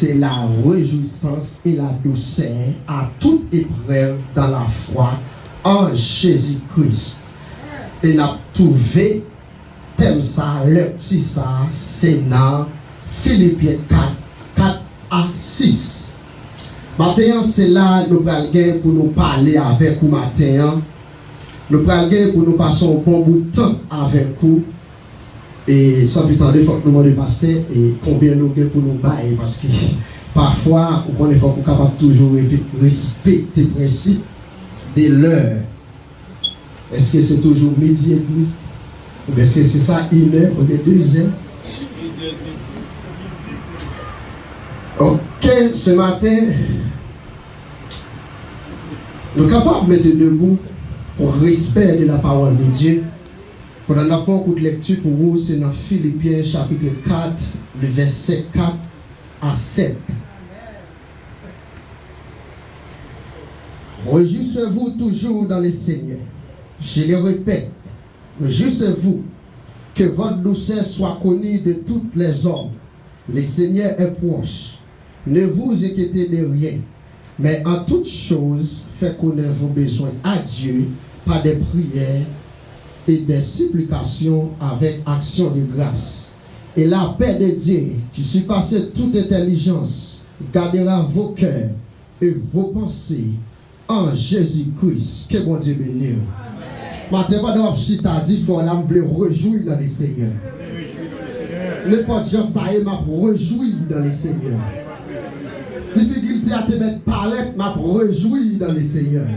c'est la réjouissance et la douceur à toute épreuve dans la foi en Jésus-Christ. Et n'a trouvé thème ça, le petit ça, c'est dans Philippiens 4 à 6. Maintenant, c'est là nous allons pour nous parler avec vous maintenant. Nous allons pour nous passer un bon bout de temps avec vous. Et sans plus tarder, il faut que nous demandions pasteur et combien nous avons pour nous bailler. Parce que parfois, on est capable toujours respecter les principes de l'heure. Est-ce que c'est toujours midi et demi? Ou bien est-ce que c'est ça, 1 heure ou bien 2 heures? Ok, ce matin, nous sommes capables de mettre debout pour respect de la parole de Dieu. Pendant la fois de lecture pour vous, c'est dans Philippiens chapitre 4, le verset 4 à 7. Réjouissez-vous toujours dans le Seigneur. Je le répète, réjouissez-vous, que votre douceur soit connue de tous les hommes. Le Seigneur est proche. Ne vous inquiétez de rien, mais en toutes choses, faites connaître vos besoins à Dieu par des prières et des supplications avec action de grâce. Et la paix de Dieu, qui surpasse toute intelligence, gardera vos cœurs et vos pensées en Jésus-Christ. Que bon Dieu bénisse. Maintenant, pendant que je dit, il faut me réjouir dans le Seigneur. N'importe qui ça y est, m'a réjouir dans le Seigneur. Difficulté à te mettre paraître, m'a réjouir dans le Seigneur.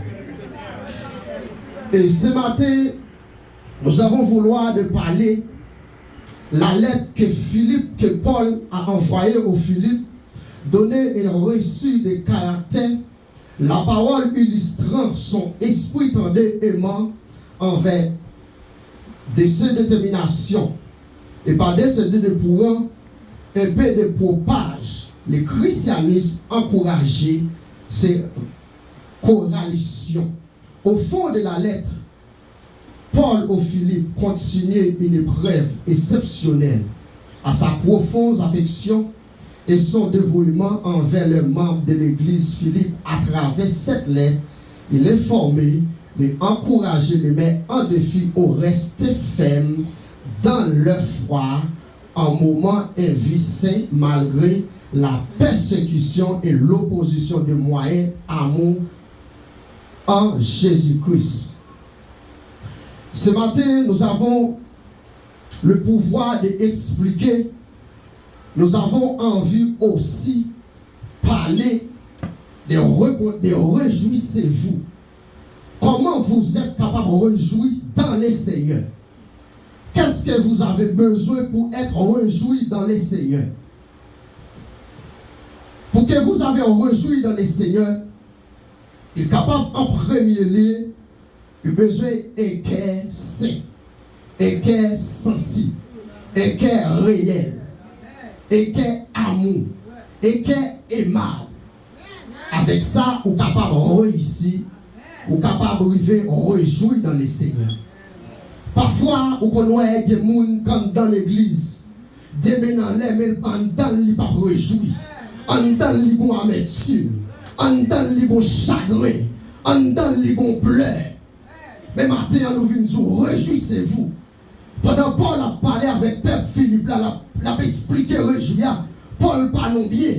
Et ce matin, nous avons voulu de parler la lettre que Paul a envoyée au Philippe, donner un reçu de caractère, la parole illustrant son esprit tendre aimant envers de ses déterminations et par des de pourrant un peu de propage, le christianisme encouragé ces coalitions. Au fond de la lettre, Paul au Philippe continuait une épreuve exceptionnelle à sa profonde affection et son dévouement envers les membres de l'église Philippe. À travers cette lettre, il est formé de encourager les mettre en défi au rester ferme dans leur foi en moment invisible malgré la persécution et l'opposition des moyens amour en Jésus-Christ. Ce matin, nous avons le pouvoir d'expliquer. Nous avons envie aussi de parler de réjouissez-vous. Comment vous êtes capable de réjouir dans les Seigneurs? Qu'est-ce que vous avez besoin pour être réjoui dans les Seigneurs? Pour que vous avez réjoui dans les Seigneurs, il est capable en premier lieu, il a besoin d'un cœur saint, un cœur sensible, un cœur réel, un cœur amour, un cœur aimable. Avec ça, vous êtes capable de réussir, vous êtes capable de réjouir dans les Seigneurs. Parfois, vous connaissez des gens comme dans l'église, des gens dans les mais en dans les pas réjouir, en dans les vont amertume, en dans les vont chagrin, en dans les vont pleurs. Mais maintenant, nous venons dire, réjouissez-vous. Pendant Paul a parlé avec Peuple Philippe, il a expliqué réjouir. Paul parle bien.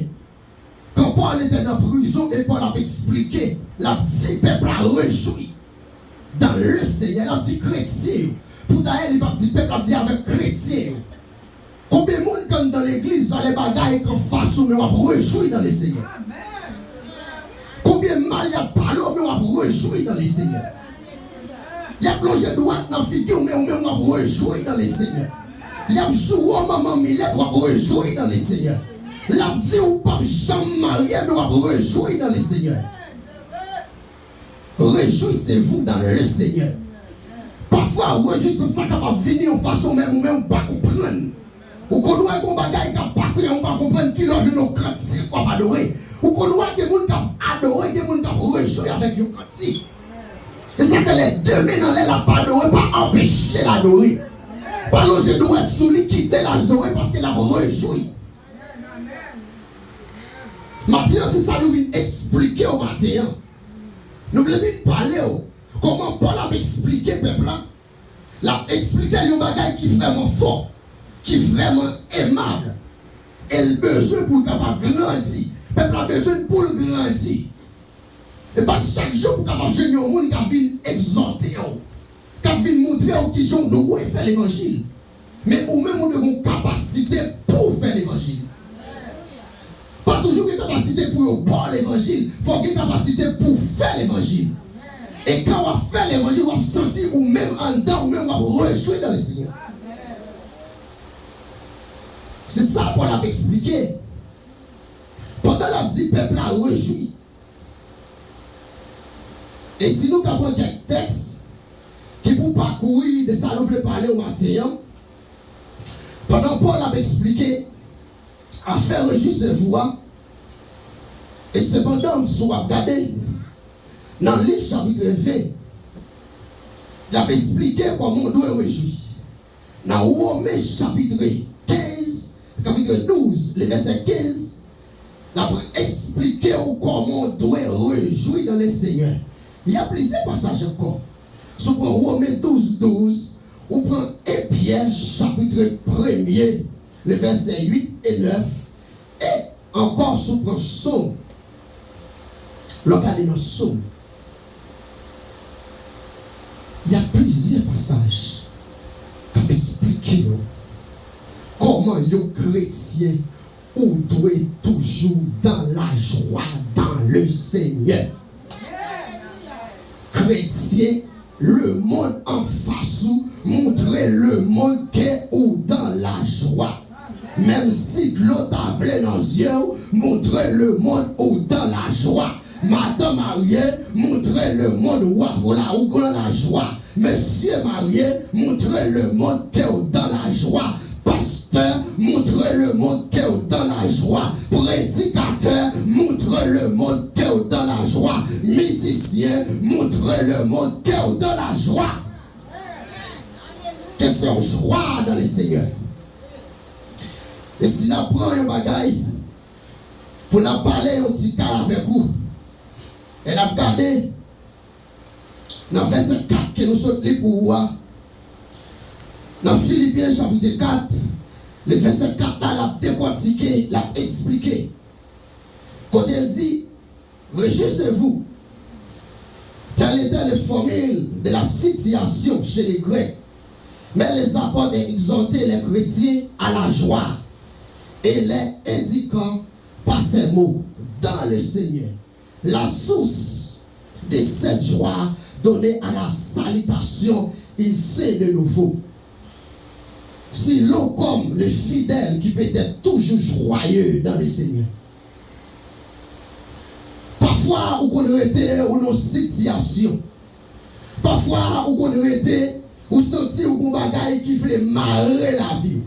Quand Paul était dans la prison et Paul a expliqué, la petite peuple a réjoui dans le Seigneur, la petite chrétien. Pour d'ailleurs, il va dire peuple a dit avec chrétien. Combien de monde comme dans l'église, dans les bagailles, qu'en face, mais on va réjouir dans le Seigneur. Combien de mal il y a parlé, mais on va réjouir dans le Seigneur. Il y a plongé droite dans la figure, mais on va réjouir dans le Seigneur. Il y a joué maman Millet, on va réjouir dans le Seigneur. La dit ou pas jamais marié, mais on va réjouir dans le Seigneur. Réjouissez-vous dans le Seigneur. Parfois, réjouissez ça capable de venir en façon même ou même pas comprendre. Ou qu'on voit qu'on bagaille qui a passé, mais on va comprendre qui l'a vu nos cantiques qu'on va adorer. Ou qu'on voit des gens qui ont adoré, des gens qui ont réjoui avec nos cantiques. Et ça que les deux mains dans l'air, la pas adoré, pas empêcher l'adorer. Pas l'objet doit être sous lui, quitter l'âge d'orer parce qu'il a réjoui. Maintenant, c'est ça nous vient expliquer au matin. Nous voulons parler comment Paul a expliqué le peuple. L'a expliqué un bagage qui est vraiment fort, qui est vraiment aimable. Et le besoin pour capable grandir. Le peuple a besoin pour grandir. Et parce que chaque jour, pour capable jeune au monde qui vient exhorter, qui vient montrer qui sont doués faire l'évangile. Mais ou même on a une capacité pour faire l'évangile. Pas toujours une capacité pour parler l'évangile, il faut une capacité pour faire l'évangile. Et quand on va faire l'évangile, on va sentir ou même en dedans, ou même on va réjouir dans le Seigneur. C'est ça qu'on a expliqué. Pendant la dit peuple a réjoui. Et si nous avons quelques textes qui pour parcourir de ça, nous voulons parler au matin. Pendant Paul a expliqué à faire réjouir ses voix. Et cependant, si vous regardez dans le livre chapitre 20, il a expliqué comment on doit réjouir. Dans Romains chapitre 15, chapitre 12, le verset 15, il a expliqué comment on doit réjouir dans le Seigneur. Il y a plusieurs passages encore. Si vous prenez Romains 12, 12, vous prenez 1 Pierre chapitre 1er, le verset 8 et 9, et encore si vous prenez Psaume, regardez dans Psaume, il y a plusieurs passages qui expliquent comment les chrétiens doivent toujours dans la joie dans le Seigneur. Chrétiens, le monde en face montrer le monde qu'est ou dans la joie. Même si l'autre avait dans les yeux, montrer le monde ou dans la joie. Madame mariée, montrer le monde ou dans la joie. Monsieur marié, montrer le monde qu'est dans la joie. Pasteur, montrer le monde qu'est dans la joie. Prédicateur, montrer le monde qu'est dans la joie. Musicien, montrer le monde qu'est dans la joie. Que c'est une joie dans le Seigneur. Et si nous prenons un bagaille pour nous parler un petit cas avec vous, et nous regardons dans le verset 4 que nous sommes pour voir, dans Philippiens chapitre 4, le verset 4 là, l'a décortiqué, l'a expliqué. Quand elle dit, réjouissez-vous, telle était la formule de la situation chez les Grecs. Mais les apôtres exhortaient les chrétiens à la joie et les indiquant par ces mots dans le Seigneur. La source de cette joie donnée à la salutation, il sait de nouveau. Si l'on comme le fidèle qui peut être toujours joyeux dans le Seigneur. Parfois, on connaît été dans une situation. Parfois, on connaît été ou sentir ou bagaille qui fait marrer la vie.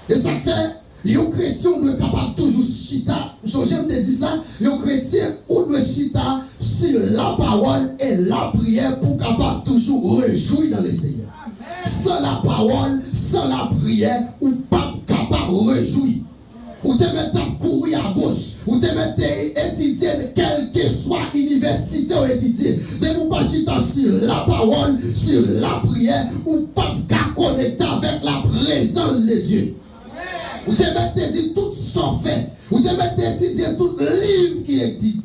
Et ça fait, les chrétiens doivent être capables toujours chita. J'aime te dire ça, les chrétiens doivent chita sur la parole et la prière pour capable toujours réjouir dans le Seigneur. Sans la parole, sans la prière, ou pas capable de réjouir. Ou te mettre à courir à gauche, ou te mettre à étudier quelle que soit université ou étudier. De nous pas chita sur la parole, sur la prière, ou pas connecter avec la présence de Dieu. Ou te mettre à dire tout ça fait, ou te mettre à étudier tout livre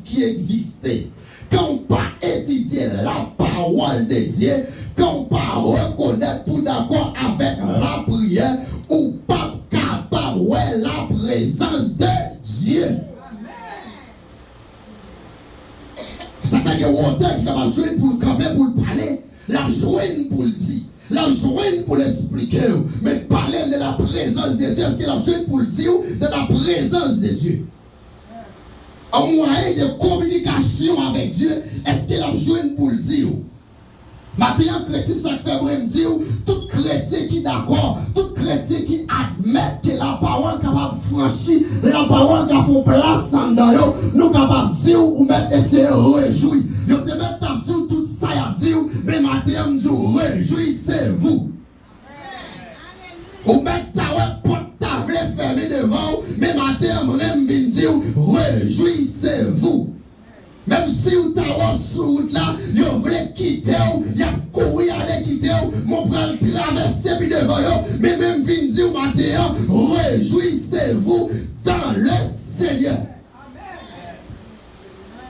qui existait. Quand on pas étudier la parole de Dieu, quand on pas reconnaître pour d'accord avec la prière, ou pas capable de la présence de Dieu. Ça fait que l'auteur qui est capable de jouer pour le camper, pour le parler, la jouer pour le dire, la jouer pour l'expliquer, mais parler de la présence de Dieu, est-ce qu'il a joué pour le dire de la présence de Dieu? Un moyen de communication avec Dieu, est-ce qu'il a joué pour le dire? Maintenant, chrétien, ça fait me dire, tout chrétien qui est d'accord, tout chrétien qui admet que la parole est capable de franchir, la parole qui a fait place en dedans, nous capables de dire ou mettre essayer de réjouir. Nous te mettre à dire tout ça, à dire, mais maintenant, nous disons, réjouissez-vous. Ou mettre ta porte-table fermée devant, mais maintenant, nous disons, réjouissez-vous. Même si vous êtes sur route là, vous voulez quitter, vous avez couru aller quitter, mon bras traverser puis devant vous, mais même vin dire au matin, réjouissez-vous dans le Seigneur.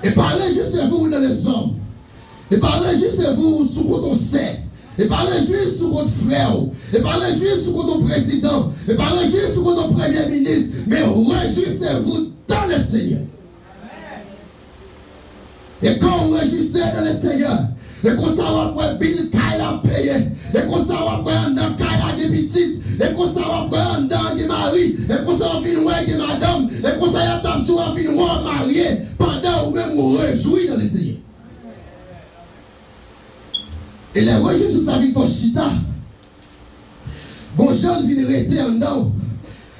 Et pas réjouissez-vous dans les hommes. Et pas réjouissez-vous sous votre sait. Et pas réjouissez sous votre frère. Et pas réjouissez sous votre président. Et pas réjouissez sous votre premier ministre. Mais réjouissez-vous dans le Seigneur. Et quand vous réjouissez dans le Seigneur, et qu'on s'en va Bill Kyle payé, et qu'on s'en va prendre dans Kyle des petites, et qu'on s'en va prendre dans des maris, et qu'on s'en va venir des madame, et qu'on s'en va venir marié, pendant ou même vous réjouissez dans le Seigneur. Et les réjouissent sur sa vie pour chita. Gonjol vient rester en dedans.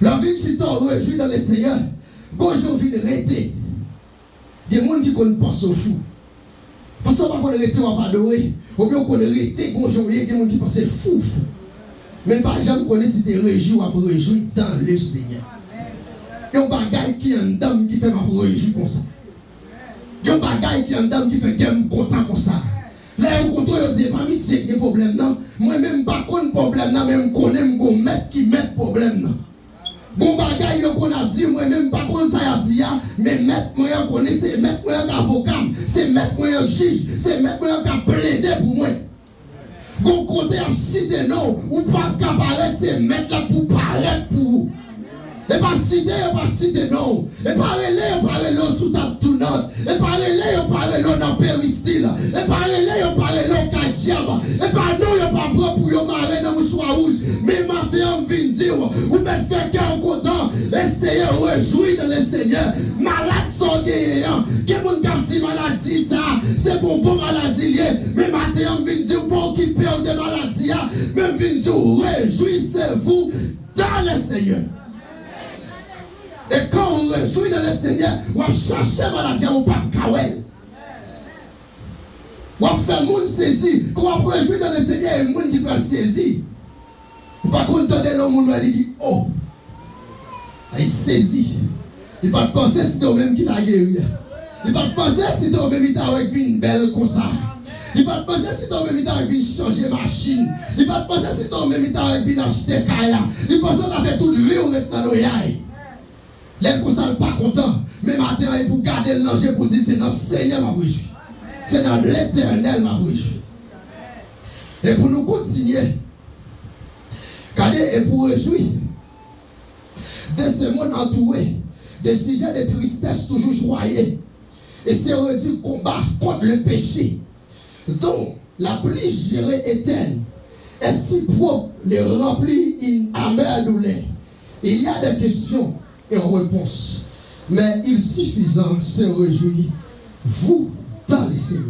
La vie chita réjouit dans le Seigneur. Gonjol vient rester. Il y a des gens qui pensent au fou. Parce qu'on va rester, on va adorer. Ou bien on va rester, il y a des gens qui pensent fou. Mais par exemple, on connaît si tu es réjoui ou après réjoui dans le Seigneur. Il y a un bagage qui est en dame qui fait ma réjouir comme ça. Il y a un bagage qui est en dame qui fait que je suis content comme ça. Là, on contrôle des parmi c'est des problèmes. Moi-même, pas de problème, même qu'on aime qu'on mette qui met problème. Bon bagay yo qu'on a dit, moi-même pas qu'on ça a dit, mais mettre moi qu'on est, c'est mettre moi avocat, c'est mettre moi juge, c'est mettre moi plaider pour moi. Gon côté a cité non, ou pas qu'à paraître, c'est mettre là pour paraître pour vous. Et pas citer non. Et parler sous ta tournante. Et parler dans péristyle. Et parler kadiaba. Et pas non, pas bras pour yon marrer dans mouchoir rouge. Mais matin, on vient dire, ou mettre faire cœur content. Essayez de réjouir dans le Seigneur. Malade sont guéris. Quel monde qui maladie ça? C'est pour bon maladie lié. Mais matin, on vient dire, pour qui perd de maladie. Même vient dire, réjouissez-vous dans le Seigneur. Et quand on réjouit dans le Seigneur, on va chercher maladie, on va pas kawel. On va faire monde saisir. Quand on va réjouir dans le Seigneur, il y a monde qui va saisir. Par contre, quand le monde il dit, oh, il saisit. Il va penser si c'est au même qui t'a guéri. Il va penser si c'est au même qui t'a avec une belle comme ça. Il va penser si c'est au même qui t'a avec une changer machine. Il va penser si c'est au même qui t'a avec une acheter kaya. Il pense qu'on a fait toute vie au dans l'oreille. Les gens ne sont pas contents. Mais maintenant, il faut garder le danger pour dire c'est dans le Seigneur ma réjouir. C'est dans l'Éternel ma réjouir. Et pour nous continuer, regardez, et pour réjouir de ce monde entouré, des sujets de tristesse toujours joyeux. Et c'est du combat contre le péché, dont la pluie gérée éternelle est si propre, les remplit une amère douleur. Il y a des questions et en réponse. Mais il suffisant se réjouir, vous, dans le Seigneur.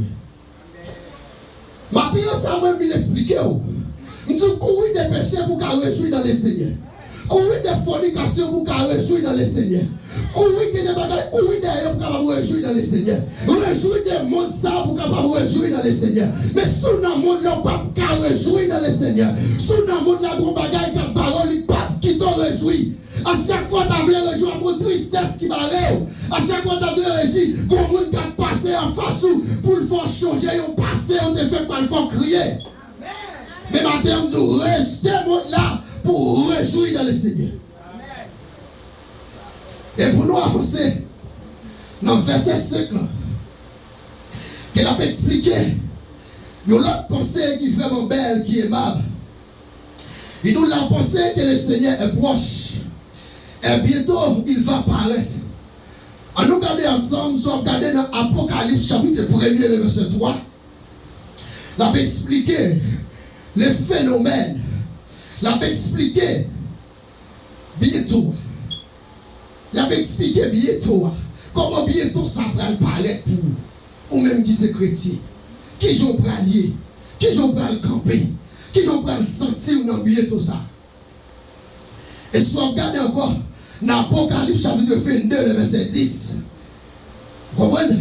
Maintenant, ça m'a bien expliqué. Je dis courir des péchés pour qu'à réjouir dans le Seigneur. Courir des fornications pour qu'à réjouir dans le Seigneur. Courir des bagages, courir derrière pour qu'à réjouir dans le Seigneur. Réjouir des mondes ça pour qu'à réjouir dans le Seigneur. Mais sous le monde, là, pas qu'à réjouir dans le Seigneur. Sous le monde, là, gros bagages, qu'à parole, pas qui t'ont réjoui. À chaque fois, tu as voulu réjouir pour tristesse qui m'arrive. À chaque fois, tu as voulu réjouir comme un monde qui a passé en face pour le faire changer. Ils ont passé, on te fait pas le faire crier. Mais maintenant, on dit restez monde là pour réjouir dans le Seigneur. Et pour nous avancer, dans le verset 5, qu'elle a expliqué, il y a l'autre pensée qui est vraiment belle, qui est aimable. Il nous l'a pensé que le Seigneur est proche. Et bientôt, il va paraître. En nous regarder ensemble, nous sommes regardés dans Apocalypse chapitre 1er, le verset 3. Il a expliqué les phénomènes. Il a expliqué bientôt. Il a expliqué bientôt comment bientôt ça va paraître pour vous. Ou même qui c'est chrétien. Qui j'en prend lier. Qui j'en prend le camper. Qui j'en prend le sentir dans bientôt ça. Et si on regarde encore dans Apocalypse chapitre 22, le verset 10, vous comprenez?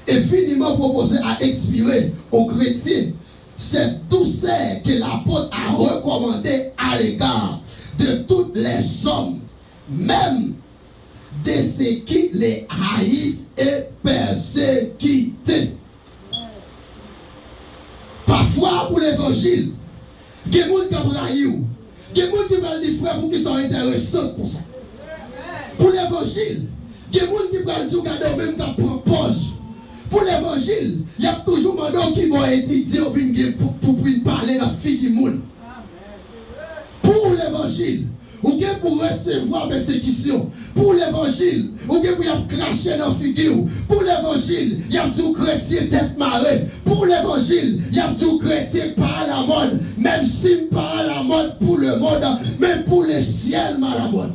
Et finiment proposé à expirer aux chrétiens cette douceur que l'apôtre a recommandée à l'égard de tous les hommes, même de ceux qui les haïssent et persécutent. Parfois, pour l'évangile, il y a des gens qui ont haï. Il y a des gens qui veulent dire frère pour qu'ils soient intéressants pour ça. Pour l'évangile, il y a des gens qui veulent dire regardez même qui prend pause. Pour l'évangile, il y a toujours des gens qui vont étudier pour parler de la fille du monde. Pour l'évangile, ou bien pour recevoir persécution. Pour l'évangile, ou bien pour cracher dans la figure. Pour l'évangile, il y a tout chrétien tête marée. Pour l'évangile, il y a tout chrétien par la mode. Même si par la mode pour le monde, même pour le ciel, par la mode.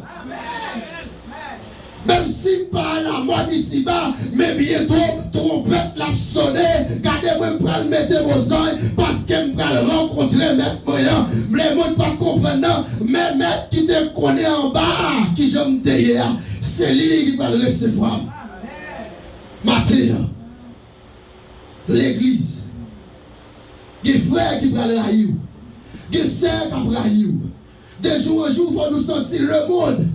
Même si par la mode ici-bas, mais bientôt, trompette l'a sonné, gardez-moi, je vais mettre vos oreilles, parce que je vais rencontrer maître moyen. Les mots ne pas comprendre, mais maître qui te connaît en bas, qui j'aime hier, c'est lui qui va le recevoir. Matin, l'église, des frères qui vont le haïr, des sœurs qui vont haïr. De jour en jour, il faut nous sentir le monde.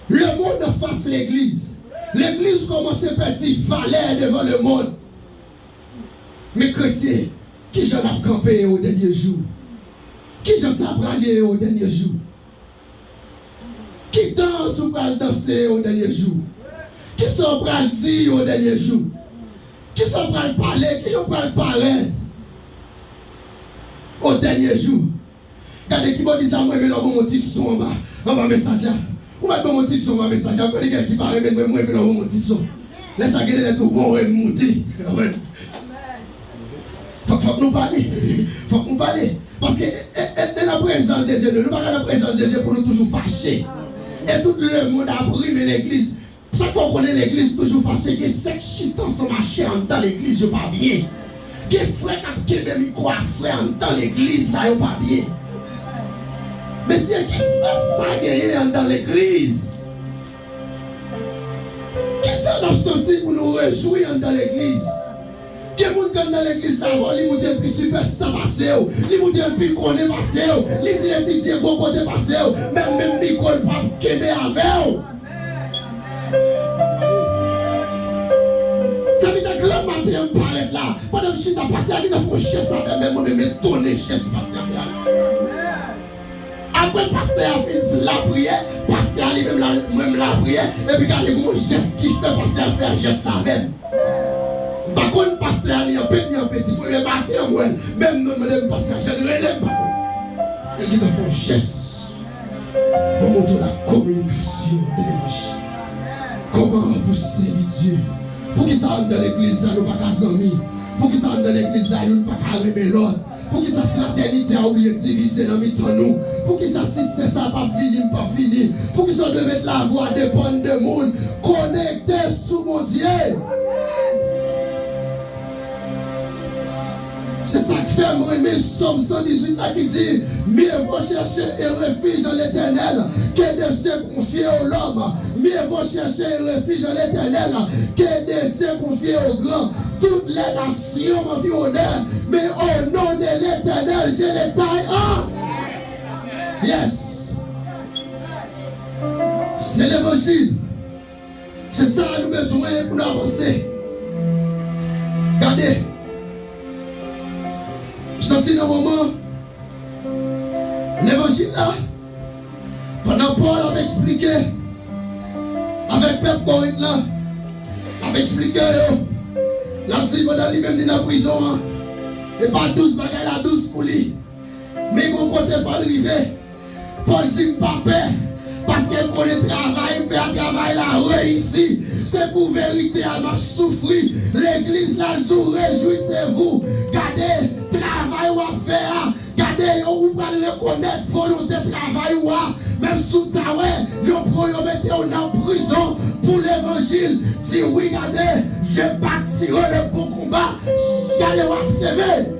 Le monde face l'église. L'église commence petit, valère devant le monde. Mes chrétiens, qui j'en ai campé au dernier jour? Qui j'en ai au dernier jour? Qui danse ou va danser au dernier jour? Qui s'en prend dire au dernier jour? Qui s'en prend parler? Qui s'en prend parler au dernier jour? Regardez qui m'a dit ça, moi, mais là, mon petit son en bas, message. Ou va mon petit son, message. Après, les gars qui parlent, mais moi, mais là, mon petit son. Laisse à gagner les tout, vont remonter. Faut que nous parler. Faut que nous parler. Parce que la présence de Dieu, nous ne pas la présence de Dieu pour nous toujours fâcher. Et tout le monde a brimé l'église. Chaque fois qu'on est l'église, toujours fâché, que 7 chitons sont marchés dans l'église, je pas bien. Que frère qui a mis quoi frère dans l'église, ça n'est pas bien. Mais si qui ça gagne dans l'église? Qui ça nous senti pour nous réjouir dans l'église? Qui est dans l'église d'avant, il nous dit plus superstar passé, il nous dit plus connaît passé, il dit gros côté passé, même Nicole pas kébé avec. Ça veut dire que le matin on paraît là, pendant que je suis passé, il a fait chasse avec même on me donner chasse pasteur. Après, le pasteur a fini la prière, le pasteur a même la prière, et puis regardez comment geste qu'il fait, le pasteur fait un geste avec. Par contre, le pasteur a mis un petit, pour le matin, même le pasteur, je ne relève pas. Il dit qu'il faut un geste pour montrer la communication de l'évangile. Comment pour servir Dieu? Pour qu'ils s'en dans l'église, nous ne pas qu'à s'en. Pour qu'ils s'en dans l'église, nous ne pas qu'à remettre l'autre. Pour que sa fraternité a oublié de diviser dans nous. Pour que ça, si c'est ça, pas fini, pas fini. Pour que ça de mettre la voix dépendre de monde. Connecté sous mon Dieu. C'est ça que fait moi, mais Somme 118 là qui dit mieux vaut chercher un refuge en l'éternel que de se confier à l'homme. Mieux vaut chercher un refuge en l'éternel que de se confier au grand. Toutes les nations m'environnent, mais au nom de l'éternel, je les taille en. Yes. C'est l'évangile. C'est ça que nous avons besoin pour nous avancer. Regardez. Senti dans le moment, l'évangile là, pendant Paul avait expliqué, avec Pep Corinthe là, avait expliqué, l'a dit pendant lui-même dans la prison, et pas 12 bagailles là, 12 pour lui. Mais quand on ne pas arrivé, Paul dit pas peur, parce qu'elle connaît le travail, fait un travail là, réussi. C'est pour vérité, elle m'a souffert. L'église là, tout réjouissez-vous. Gardez, travail ou à faire. Gardez, on va reconnaître volonté de travail ou à. Même sous ta ouais, vous mettez en prison pour l'évangile. Dis oui, gardez, je bâtirai le bon combat. J'allais à s'aimer.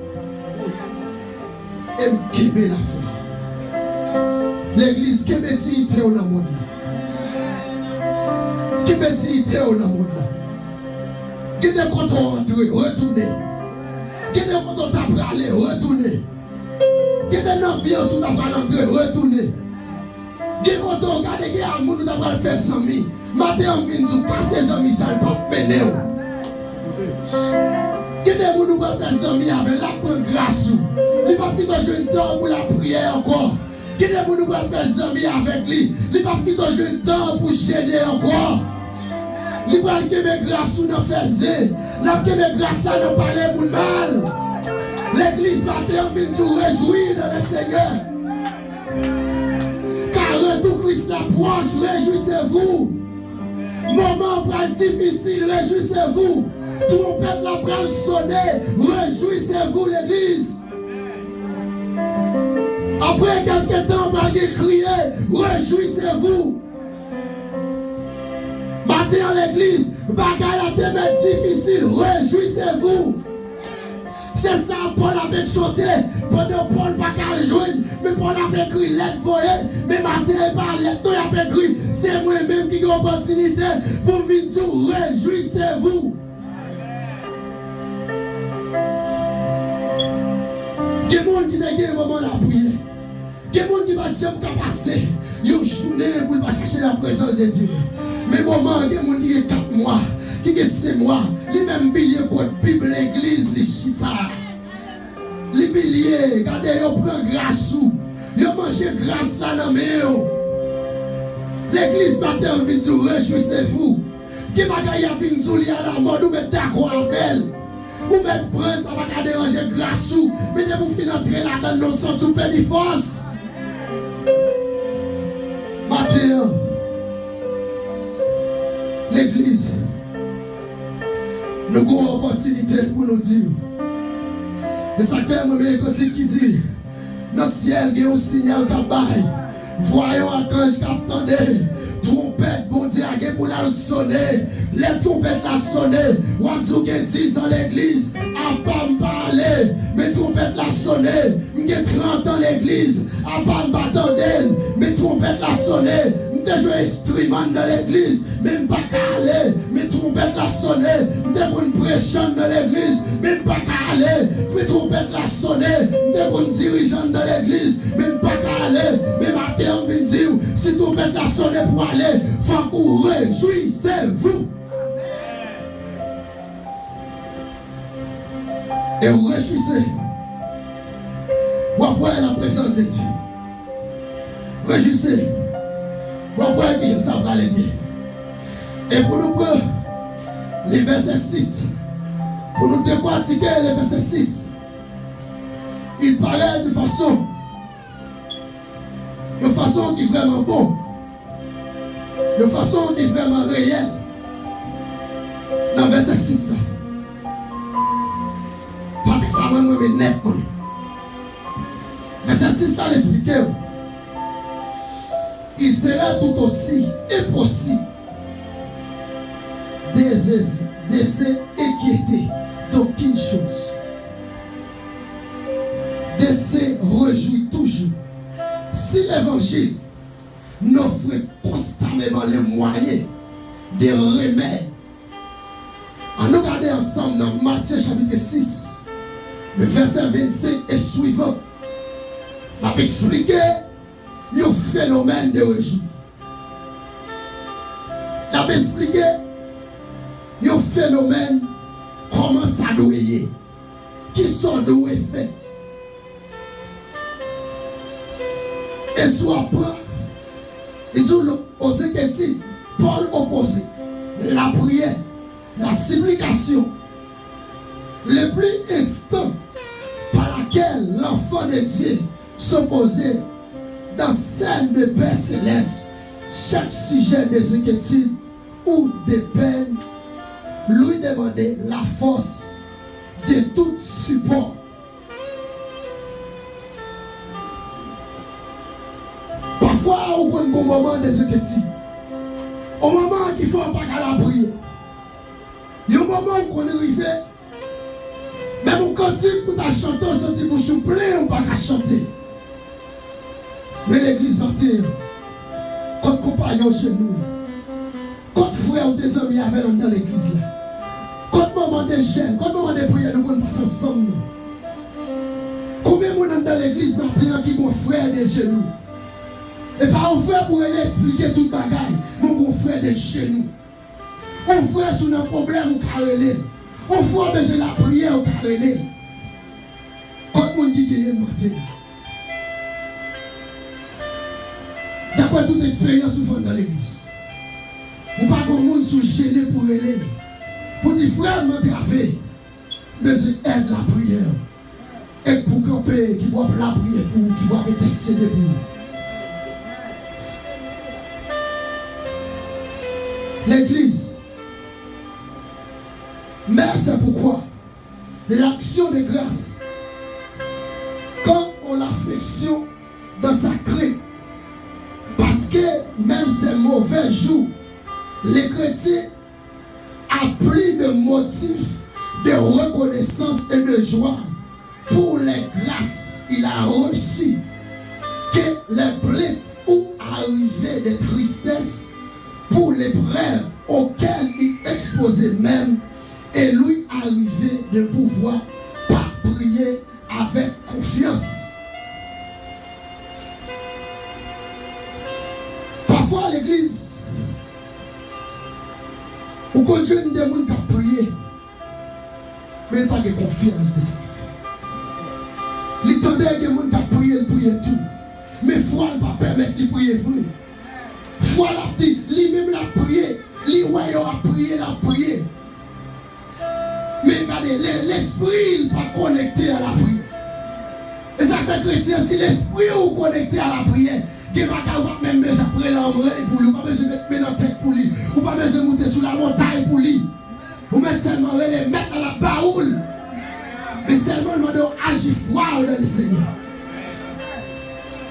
Et me quitter la foi. L'église qui me dit, t'es au monde là. Qui me dit, t'es au monde là. Qui est content d'entrer, retourner. Qui est content d'aller, retourner. Qui est l'ambiance où t'as pas l'entrée, retourner. Qui est content de regarder qui a un monde où t'as pas fait 100 000. Matin, on vient dire, casser les amis, ça ne peut pas mener. Qui est-ce que nous faire des amis avec la bonne grâce? Il va peut-être jouer un temps pour la prière encore. Qui est-ce que nous faire des amis avec lui? Il va peut-être jouer un temps pour gêner encore. Il va que mes grâces nous faisaient. La que mes grâces là nous parlaient pour le mal. L'église matin vient nous réjouir dans le Seigneur. Car tout Christ l'approche, réjouissez-vous. Moment pour difficile, réjouissez-vous. Trompette la bras sonner, réjouissez-vous l'église. Après quelques temps, on va crier, réjouissez-vous. Matin à l'église, bagaille à thème difficile, réjouissez-vous. C'est ça, Paul avait chanté, pendant Paul n'a pas joindre, mais Paul avait écrit lettre voyée, mais matin par lettre, il a écrit, c'est moi-même qui ai l'opportunité pour venir dire, réjouissez-vous. Il y a des gens qui ont un moment de prière. Il y a des gens qui vont dire qu'ils passer une journée pour ne pas chercher la présence de Dieu. Mais moment, il y a des gens qui ont 4 mois, qui ont 6 mois, les mêmes billets pour la Bible, l'église, les chita. Les billets, regardez, ils prennent grâce. Ils mangent grâce là dans le l'église matin vient dire réjouissez-vous. Qui va gagner à venir dire à la mode ou mettre d'accord avec elle. Ou mettre prendre, ça va déranger grâce ou. Mais de vous finir entrer là-dedans, nous sommes tout pédi force. Matin, l'église, nous avons une opportunité pour nous dire. Et ça fait moi quand qui dit, dans le ciel, il y a un signal qui baille. Voyons un ange qui attendait. Trompette, bon Dieu, pour la sonner. Les trompettes la sonner. Ou à dire qu'il 10 ans l'église, à pas me parler. Mais trompette la sonner. J'ai 30 ans l'église, à pas me battre. Mais trompette la sonner. J'ai joué instrument dans l'église, même pas qu'à aller. Mais trompette la sonner. J'ai pour une pression dans l'église, même pas qu'à aller. Mais trompette la sonner. J'ai pour une dirigeante dans l'église, même pas qu'à aller. Mais matin, on vient dire, si trompette la sonner pour aller, faut que vous réjouissez-vous. Et vous réjouissez. Vous voyez la présence de Dieu. Réjouissez. Vous voyez que ça va aller bien. Et pour nous prendre les versets 6, pour nous décortiquer les versets 6, il paraît de façon qui est vraiment bon, de façon qui est vraiment réelle. Dans verset 6 là, pas que ça va me net. Verset 6 ça l'explique. Il serait tout aussi impossible de s'inquiéter d'aucune chose, de se réjouir toujours. Si l'évangile n'offre constamment les moyens de remède, on nous regarde ensemble dans Matthieu chapitre 6, le verset 25 et suivant, on va expliquer un phénomène de réjouir. On va expliquer un phénomène, comment ça doit être, qui sont doit faire. Et soit pas, et dit aux Écritures, Paul opposé la prière, la supplication, le plus instant par laquelle l'enfant de Dieu s'opposait dans scène de Père Céleste, chaque sujet des inquiétudes ou des peines lui demandait la force de tout support. Parfois, on prend un moment des inquiétudes. Au moment qu'il faut pas qu'à la prière. Il y a un moment où on est arrivé. Même on continue pour ta chanter, on dit bouche plein, on pas qu'à chanter. Mais l'église va dire, quand compagnon chez nous, quand frère ou des amis avec nous dans l'église, quand maman des jeunes, quand maman des prières, nous allons passer ensemble. Combien de monde dans l'église va dire qui ont frère des genoux? Et par un frère pour expliquer toute bagaille. mon frère de chez nous. On frère sur un problème ou carrelé. On frère besoin de la prière ou carrelé. Quand on dit qu'il y a une matin. D'après toute expérience vous faites dans l'église. Ou pas qu'on monde sous gêné pour aller. Pour dire frère m'a gravé. Besoin d'aide la prière. Et pour camper, qui doit la prière pour, qui doit intercéder pour. L'église. Mais c'est pourquoi l'action de grâce, quand on l'affection dans sa clé, parce que même ces mauvais jours, les chrétiens ont plus de motifs de reconnaissance et de joie pour les grâces qu'il a reçues que les plaintes ou arrivées de tristesse pour l'épreuve auxquelles il exposait même, et lui arrivait de pouvoir pas prier avec confiance. Parfois à l'église, on continue des gens qui prier, mais il n'y a pas de confiance de ça. Il tendait des gens qui prier tout, mais foi ne pas permettre de prier vrai. Foi l'a dit, lui-même l'a prié, lui-même a prié, l'a prié. Mais regardez, l'esprit n'est pas connecté à la prière. Et ça fait chrétien, si l'esprit est connecté à la prière, il va même besoin de prendre l'ombre pour lui, ou pas besoin de mettre dans la tête pour lui, ou pas besoin de monter sur la montagne pour lui, ou mettre seulement les mettre dans la baoule, mais seulement nous devons agir foi dans le Seigneur.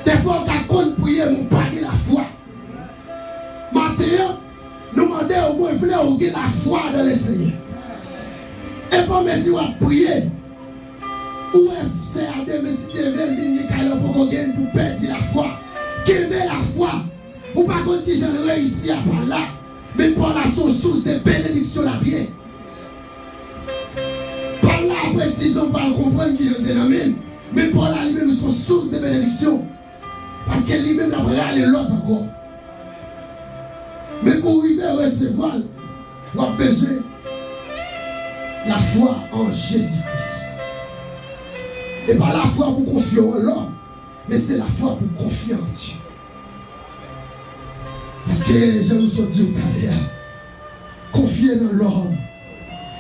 Des fois, on compte prier, mon pas de la foi. Maintenant, nous demandons au moins de la foi dans le Seigneur. Et pour me dire, on prier. Ou c'est à des messieurs qui veulent venir pour perdre la foi. Qui met la foi. Ou pas qu'on dit, j'ai réussi à parler là. Mais par là, son source de bénédiction là bien. Par là, après, disons, pas comprendre qui j'en dénomine. Mais par là, lui-même, son source de bénédiction. Parce que lui-même, la prière, l'autre encore. Mais pour arriver à recevoir, on a besoin la foi en Jésus-Christ. Et pas la foi pour confier en l'homme, mais c'est la foi pour confier en Dieu. Parce que je nous ai dit tout à l'heure, confier dans l'homme,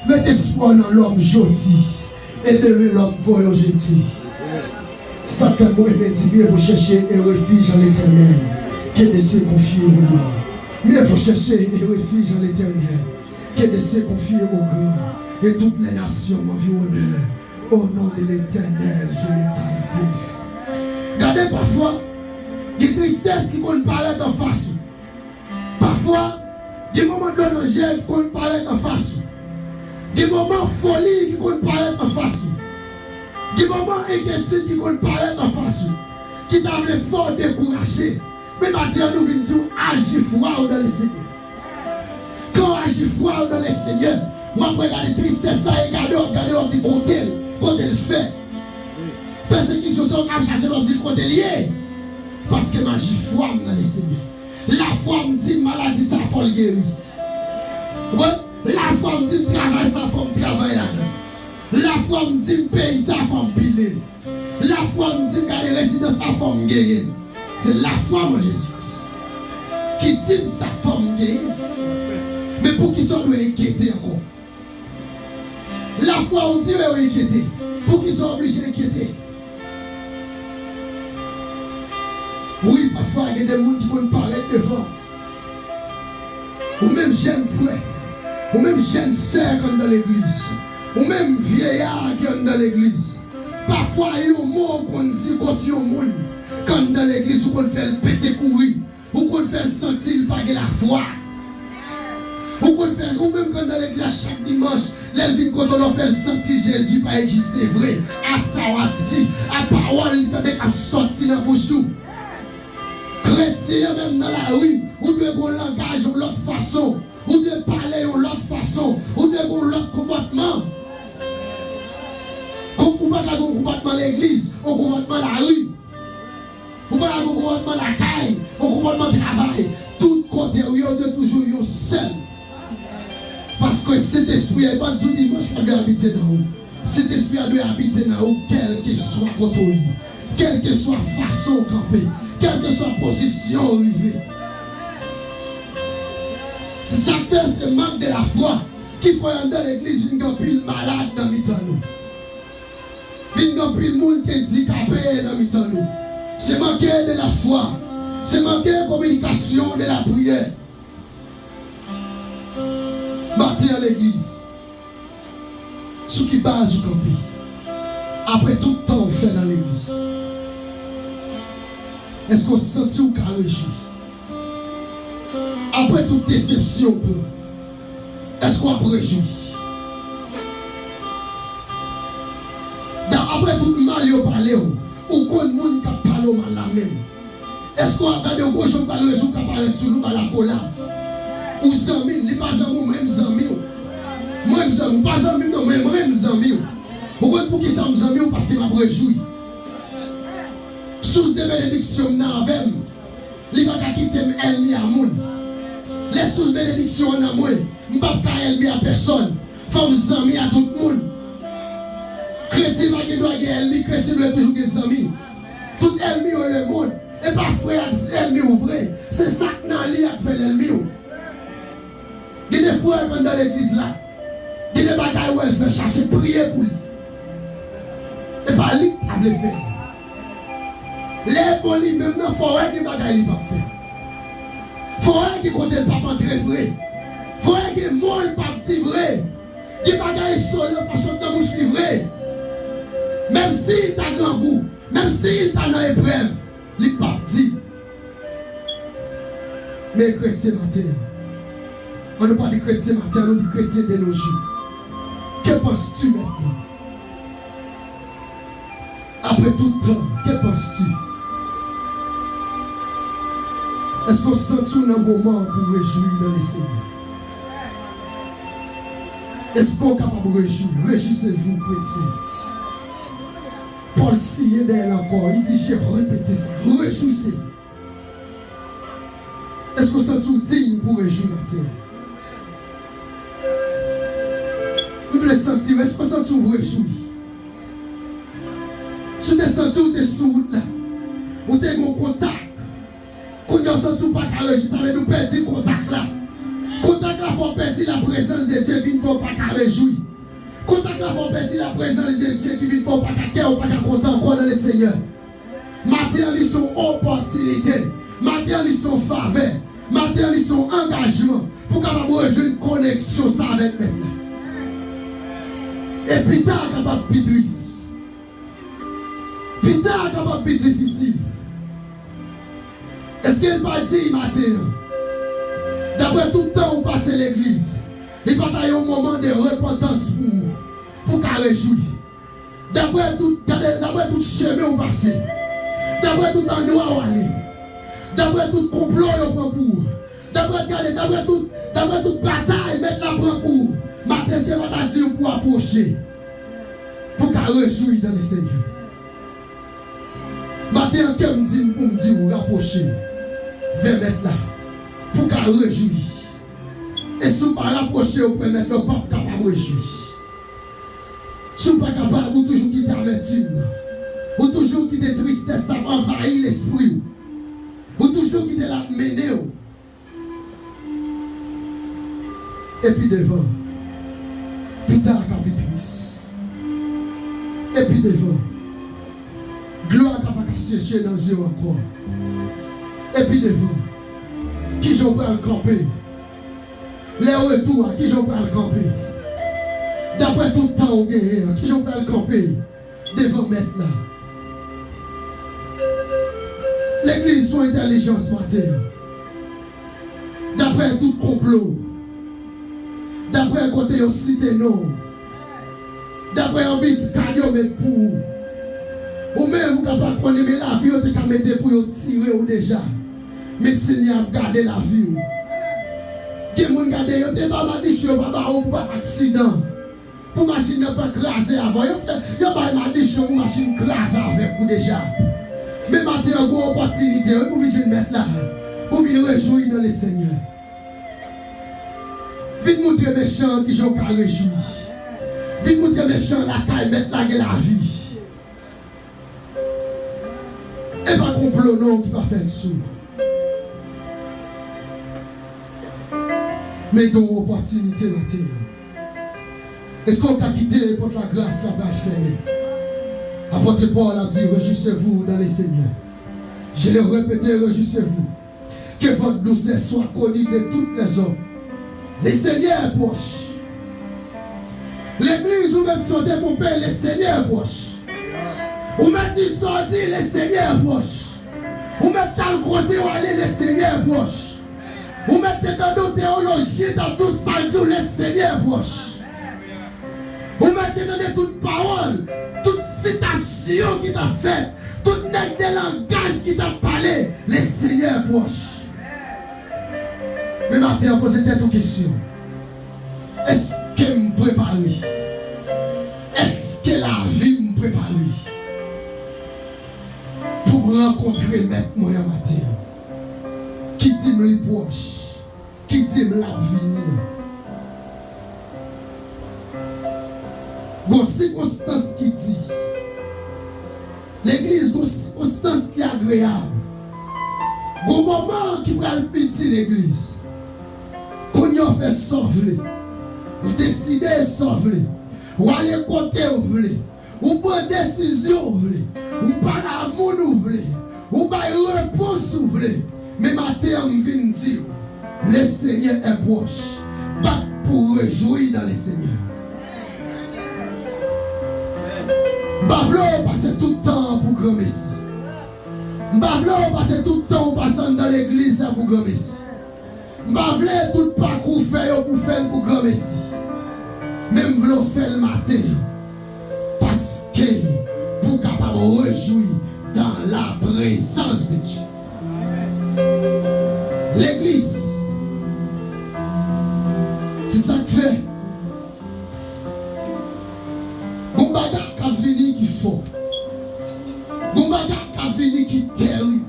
mettre espoir dans l'homme jeudi, et demain l'homme voyage jeudi. Certainement, il dit bien, vous cherchez un refuge en l'éternel, qui décide de confier au l'homme. Mais il faut chercher un refuge en l'éternel, qui décide de confier au grand. Et toutes les nations m'environnent. Au nom de l'éternel, je les taille. Regardez parfois, des tristesses qui vont paraître en face. Parfois, des moments de danger qui vont paraître en face. Des moments de folie qui vont paraître en face. Des moments d'inquiétude qui vont paraître en face. Qui t'avaient fort découragé. Mais maintenant, nous venons dire, agis foi dans le Seigneur. Quand agis foi dans le Seigneur, on va regarder tristesse et regarder l'homme du côté le fait. Persécution, c'est on chercher l'homme du côté lié. Parce que j'agis foi dans le Seigneur. La foi me dit maladie, ça faut le guérir. La foi me dit travail, ça faut me travailler là-dedans. La foi me dit pays, ça faut me piler. La foi me dit garder résidence, ça faut me guérir. C'est la foi, mon Jésus, qui dit sa forme guérir. Mais pour qui sont doit inquiéter encore? La foi, on dit inquiéter. Pour qui sont obligés d'inquiéter? Oui, parfois, il y a des gens qui vont paraître devant. Ou même jeunes frères, ou même jeunes sœurs qui sont dans l'église, ou même vieillards qui sont dans l'église. Parfois, il y a un mot qu'on dit contre un monde. Quand dans l'église, on peut faire péter courir, ou qu'on fait sentir pas de la foi. Ou même quand dans l'église, chaque dimanche, les vignes quand on fait sentir Jésus pas exister vrai. À ça, on dit, à parole, il tendait à sortir dans la bouche. Chrétien, même dans la rue, ou de bon langage de l'autre façon, ou de parler de l'autre façon, ou de bon l'autre comportement. Ou pas de comportement à l'église, au comportement à la rue. Ou pas de comportement à la caille, au comportement de travail. Tout côté, il y a de Cet esprit n'est pas tout dimanche qui doit habiter dans vous. Cet esprit doit habiter dans vous, quel que soit côté, quelle que soit façon de camper, quelle que soit position arrivée. C'est ça que c'est manque de la foi qui faut dans l'église, une pile malade dans nous. Une pile monde qui est handicapé dans nous. C'est manquer de la foi. C'est manquer de communication de la prière. Matin à l'église. Ce qui base au campi. Après tout le temps on fait dans l'église. Est-ce qu'on se sent ou qu'on réjouit? Après toute déception, est-ce qu'on a réjoui? Après tout mal yo parlé ou qu'on monde qui parle mal la même. Est-ce qu'on a regardé au gauche ou parler jour qui apparaît sur nous par la collab? Ou zami, li pas zami même zami. Moi zami, pas zami non même zami. Ou qu'on pour qui ça zami ou parce qu'il m'a réjoui. Source de bénédiction dans avec li pas quitter elle ni à moun. Les sources de bénédiction en moi, je ne peux pas elle à personne. Femme zami à tout le monde. Chrétien qui doit gagner, chrétien doit toujours gagner amis. Tout ennemi est le monde. Et pas frère ennemi ou vrai. C'est ça que nous avons fait l'ennemi. Il y a des frères dans l'église là. Il y a des bagailles où elle fait chercher prier pour lui. Et pas lui qui a fait faire. Les bons même dans la forêt, des bagailles il pas faire. Forêt qui compte le papa très vrai. Forêt qui monde pas dit vrai. Des bagailles solo parce que ta bouche est vrai. Même s'il t'a grand goût, même s'il t'a dans l'épreuve, il n'est pas dit. Mais chrétien matin, on ne parle pas de chrétien matin, on dit chrétien de nos jours. Que penses-tu maintenant? Après tout le temps, que penses-tu? Est-ce qu'on se sent un moment pour réjouir dans les Seigneurs? Est-ce qu'on est capable de réjouir? Réjouissez-vous, chrétiens. Paul signe d'elle encore. Il dit, j'ai répété ça. Réjouissez-vous. Est-ce qu'on se sent digne pour réjouir matin? Vous voulez sentir, est-ce qu'on se sent réjouir? Si vous êtes senti ou vous êtes sur route là, ou vous avez un contact, quand vous senti pas qu'à réjouir, ça veut nous perdre le contact là. Contact là, il faut perdre la présence de Dieu qui ne faut pas qu'à réjouir. Contact là, il faut perdre la présence de Dieu qui ne faut pas qu'à cœur ou pas qu'à content encore dans le Seigneur. Maintenant, ils sont opportunités. Maintenant, ils sont faveur. Maintenant, ils sont engagement pour capable rejoindre une connexion ça avec maintenant. Et puis tard, capable de triste. Puis tard, capable de difficile. Est-ce qu'elle va dire matin? D'après tout le temps où passe l'église, il va y avoir un moment de repentance pour qu'elle réjouisse. D'après tout chemin où passe, d'après tout endroit où aller, d'après tout complot où prend pour, d'après toute bataille mettre la prend pour, maintenant ce qu'elle va dire pour approcher, pour qu'elle réjouisse dans le Seigneur. Maintenant, qu'elle me dit pour me dire rapprocher, vers mettre là. Pour qu'elle réjouisse. Et si vous ne pas rapprocher, vous pouvez mettre le pape capable de réjouir. Si vous ne pas capable, vous toujours quitter l'amertume. Vous toujours quitter tristesse, ça envahit l'esprit. Vous toujours quitter la mener. Et puis devant, plus tard, capitrice. Et puis devant, gloire capable de chercher dans Dieu encore. Et puis devant, qui j'en peux le camper? Les retours, qui j'en peux le camper? D'après tout le temps au guerrier, qui j'en peux le camper? Devant maintenant. L'église soit intelligence matin. D'après tout complot. D'après côté aussi des noms. D'après embuscade, mais pour. Ou même vous ne pouvez pas connaître la vie, vous pouvez mettre pour tirer ou déjà. Mais Seigneur a gardé la vie. Qui moun gade yo te pas maldition pas pas accident. Pour machine ne pas craser avant. Yo pas maldition pour machine craser avec vous déjà. Mais maintenant une opportunité pour venir mettre là. Pour venir réjouir dans le Seigneur. Vite nous dire méchant qui j'en pas réjoui. Vite nous dire méchant la caille mettre la vie. Et pas complot non qui va faire sous. Mais il y a une opportunité dans la terre. Est-ce qu'on a quitté pour la grâce, ça va fermer? Apôtre Paul a dit, réjouissez-vous dans les Seigneurs. Je l'ai répété, réjouissez-vous. Que votre douceur soit connue de toutes les hommes. Les Seigneurs proches. L'église où même sortez mon père, les Seigneurs proches. Où même dit sorti, les Seigneurs proches. Où même t'as le côté où aller, les Seigneurs proches. Où même t'es dans nos théologies, dans tout ça, tous les Seigneurs proches. Où même t'es dans toute parole, toute citation qui t'a faite, toute nec de langage qui t'a parlé, les Seigneurs proches. Mais maintenant, posez une question. Est-ce que je me prépare? Est-ce que la vie me prépare pour me rencontrer maître moi matin? Qui dit me les proches? Qui dit me l'avenir? Une circonstance qui dit l'église, une circonstance qui est agréable. Un moment qui va le petit l'église. Qu'on y a fait sauver. Vous décidez de sauver. Ou aller côté vous voulez. Ou pas décision vous voulez. Ou pas l'amour vous voulez. Ou pas réponse vous voulez. Mais matin, on vient dire, le Seigneur est proche. Bat pour réjouir dans le Seigneur. M'bavlo passer tout le temps pour grand messie. M'bavlo passer tout le temps passant dans l'église pour grand messie. M'bavlo tout parcours faire pour faire pour grand messie. Même v'lo faire le matin. Parce que pour capable réjouir dans la présence de Dieu. L'église, c'est ça que fait. Bon bagarre qui a venu qui fort. Bon bagarre qui a venu qui terrible.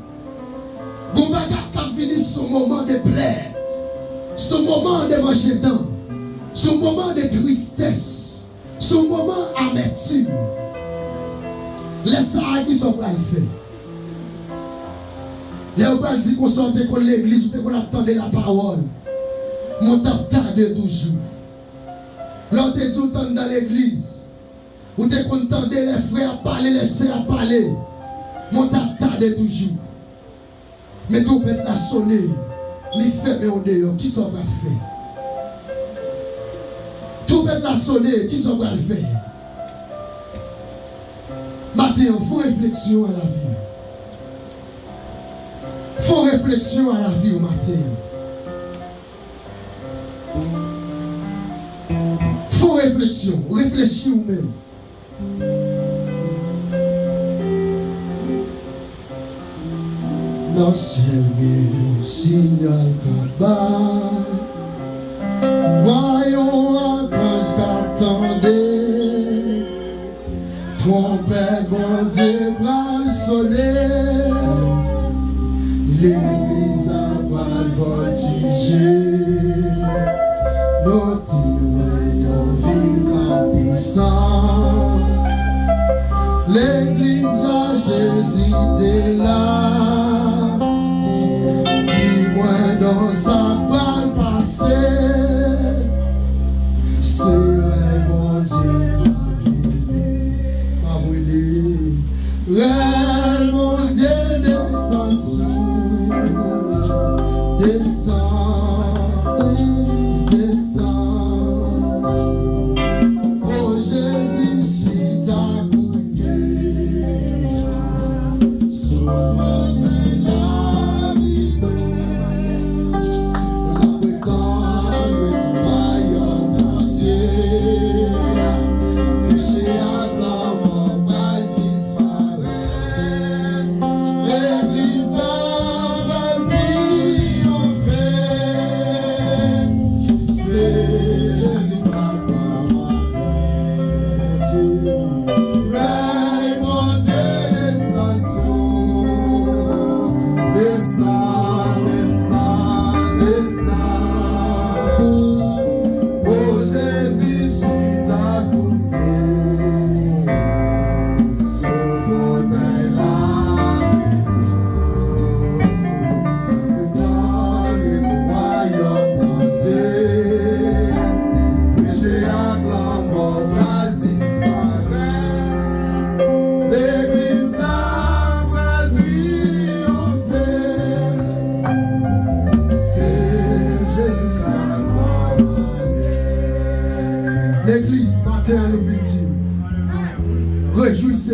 Bon bagarre qui a venu son moment de plaire. Son moment de manger dedans. Son moment de tristesse. Son moment amertume. Laisse ça qui sont pas le faire. Les gens disent qu'on sortait de l'église ou qu'on attendait la parole. Mon tarde toujours. L'autre dit qu'on dans l'église. Ou t'es content de les frères parler, les sœurs parler. Mon tarde toujours. Mais tout peut être sonner. Les fermer au dehors. Qui sont pas le faire? Tout peut être sonner. Qui sont pas le faire? Maintenant, faut réflexion à la vie. Faut réflexion à la vie au matin. Faut réflexion. Réfléchis vous-même. Dans le ciel, signal cabas. Voyons un ange qu'attendait. Trompette, bon Dieu, bras sonner. L'église a pas voltigé. Nos tirés, nos villes comme descend. L'église là, Jésus était là. Dis-moi dans sa balle passée. C'est vrai, mon Dieu, pas brûlé. Ouais, mon Dieu, descend sous. Descend. Oh Jésus, je suis ta couillée. Souffre de la vie. La prétendre de royaume entier. Péché à blanc, mon mal disparaît. L'église a bâti en fait. C'est Jésus ma commandé. Ouais, mon Dieu, descend sous. Descend, descend, descend.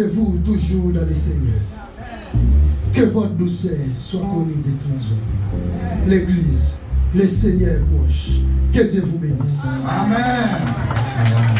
Reposez-vous toujours dans le Seigneur. Que votre douceur soit connue de tous hommes. L'Église, le Seigneur est proche. Que Dieu vous bénisse. Amen.